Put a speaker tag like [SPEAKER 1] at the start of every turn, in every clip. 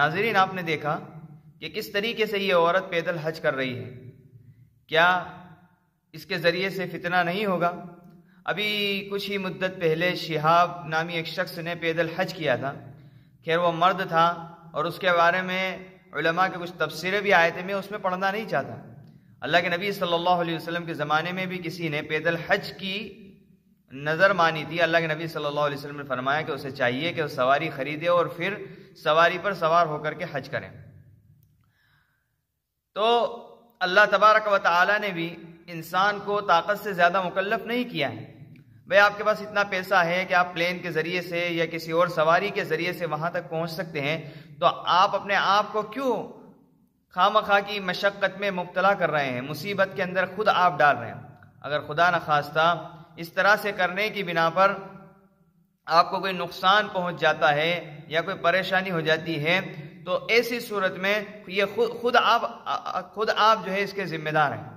[SPEAKER 1] ناظرین آپ نے دیکھا کہ کس طریقے سے یہ عورت پیدل حج کر رہی ہے، کیا اس کے ذریعے سے فتنہ نہیں ہوگا؟ ابھی کچھ ہی مدت پہلے شہاب نامی ایک شخص نے پیدل حج کیا تھا، خیر وہ مرد تھا اور اس کے بارے میں علماء کے کچھ تفسیریں بھی آئے تھے، میں اس میں پڑھنا نہیں چاہتا۔ اللہ کے نبی صلی اللہ علیہ وسلم کے زمانے میں بھی کسی نے پیدل حج کی نظر مانی تھی، اللہ کے نبی صلی اللہ علیہ وسلم نے فرمایا کہ اسے چاہیے کہ وہ سواری خریدے اور پھر سواری پر سوار ہو کر کے حج کریں۔ تو اللہ تبارک و تعالی نے بھی انسان کو طاقت سے زیادہ مکلف نہیں کیا ہے۔ بھئی آپ کے پاس اتنا پیسہ ہے کہ آپ پلین کے ذریعے سے یا کسی اور سواری کے ذریعے سے وہاں تک پہنچ سکتے ہیں، تو آپ اپنے آپ کو کیوں خواہ کی مشقت میں مبتلا کر رہے ہیں، مصیبت کے اندر خود آپ ڈال رہے ہیں۔ اگر خدا نخواستہ اس طرح سے کرنے کی بنا پر آپ کو کوئی نقصان پہنچ جاتا ہے یا کوئی پریشانی ہو جاتی ہے تو ایسی صورت میں یہ خود آپ جو ہے اس کے ذمہ دار ہیں۔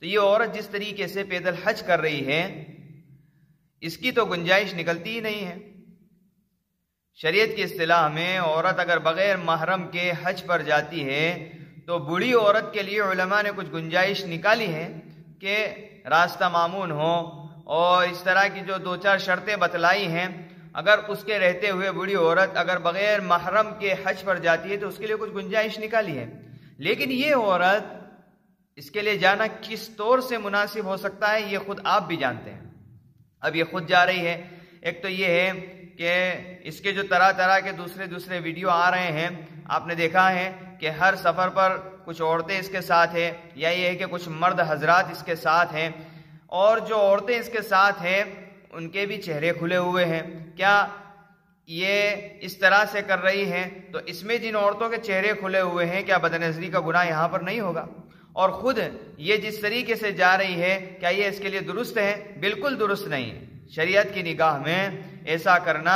[SPEAKER 1] تو یہ عورت جس طریقے سے پیدل حج کر رہی ہے اس کی تو گنجائش نکلتی ہی نہیں ہے۔ شریعت کی اصطلاح میں عورت اگر بغیر محرم کے حج پر جاتی ہے تو بوڑھی عورت کے لیے علماء نے کچھ گنجائش نکالی ہے کہ راستہ معمون ہو اور اس طرح کی جو 2-4 شرطیں بتلائی ہیں، اگر اس کے رہتے ہوئے بوڑھی عورت اگر بغیر محرم کے حج پر جاتی ہے تو اس کے لیے کچھ گنجائش نکالی ہے۔ لیکن یہ عورت اس کے لیے جانا کس طور سے مناسب ہو سکتا ہے یہ خود آپ بھی جانتے ہیں۔ اب یہ خود جا رہی ہے، ایک تو یہ ہے کہ اس کے جو طرح کے دوسرے ویڈیو آ رہے ہیں، آپ نے دیکھا ہے کہ ہر سفر پر کچھ عورتیں اس کے ساتھ ہیں، یا یہ ہے کہ کچھ مرد حضرات اس کے ساتھ ہیں، اور جو عورتیں اس کے ساتھ ہیں ان کے بھی چہرے کھلے ہوئے ہیں۔ کیا یہ اس طرح سے کر رہی ہیں تو اس میں جن عورتوں کے چہرے کھلے ہوئے ہیں کیا بدنظری کا گناہ یہاں پر نہیں ہوگا؟ اور خود یہ جس طریقے سے جا رہی ہے کیا یہ اس کے لیے درست ہے؟ بالکل درست نہیں ہے۔ شریعت کی نگاہ میں ایسا کرنا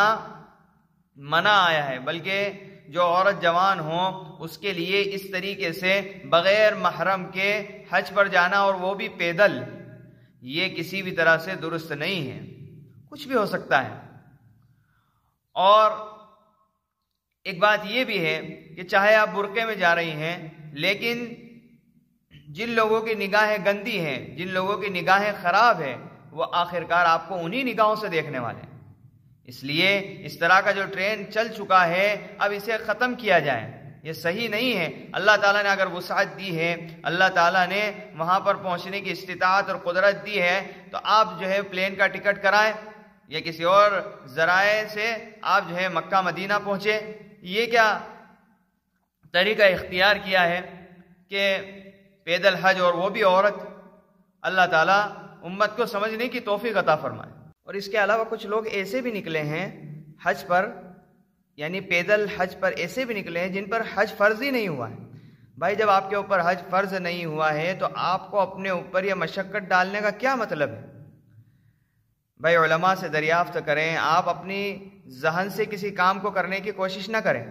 [SPEAKER 1] منع آیا ہے، بلکہ جو عورت جوان ہو اس کے لیے اس طریقے سے بغیر محرم کے حج پر جانا اور وہ بھی پیدل، یہ کسی بھی طرح سے درست نہیں ہے۔ کچھ بھی ہو سکتا ہے۔ اور ایک بات یہ بھی ہے کہ چاہے آپ برقعے میں جا رہی ہیں، لیکن جن لوگوں کی نگاہیں گندی ہیں، جن لوگوں کی نگاہیں خراب ہیں، وہ آخرکار آپ کو انہی نگاہوں سے دیکھنے والے ہیں۔ اس لیے اس طرح کا جو ٹرین چل چکا ہے اب اسے ختم کیا جائے، یہ صحیح نہیں ہے۔ اللہ تعالیٰ نے اگر وسعت دی ہے، اللہ تعالیٰ نے وہاں پر پہنچنے کی استطاعت اور قدرت دی ہے تو آپ جو ہے پلین کا ٹکٹ کرائیں یا کسی اور ذرائع سے آپ جو ہے مکہ مدینہ پہنچے۔ یہ کیا طریقہ اختیار کیا ہے کہ پیدل حج اور وہ بھی عورت؟ اللہ تعالیٰ امت کو سمجھنے کی توفیق عطا فرمائے۔ اور اس کے علاوہ کچھ لوگ ایسے بھی نکلے ہیں حج پر، یعنی پیدل حج پر ایسے بھی نکلے ہیں جن پر حج فرض ہی نہیں ہوا ہے۔ بھائی جب آپ کے اوپر حج فرض نہیں ہوا ہے تو آپ کو اپنے اوپر یہ مشقت ڈالنے کا کیا مطلب ہے؟ بھائی علماء سے دریافت کریں، آپ اپنی ذہن سے کسی کام کو کرنے کی کوشش نہ کریں،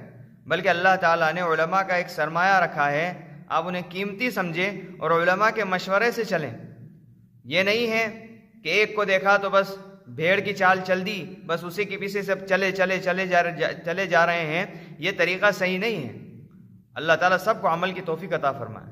[SPEAKER 1] بلکہ اللہ تعالیٰ نے علماء کا ایک سرمایہ رکھا ہے، آپ انہیں قیمتی سمجھیں اور علماء کے مشورے سے چلیں۔ یہ نہیں ہے کہ ایک کو دیکھا تو بس بھیڑ کی چال چل دی، بس اسی کے پیچھے سب چلے جا رہے ہیں، یہ طریقہ صحیح نہیں ہے۔ اللہ تعالیٰ سب کو عمل کی توفیق عطا فرمائے۔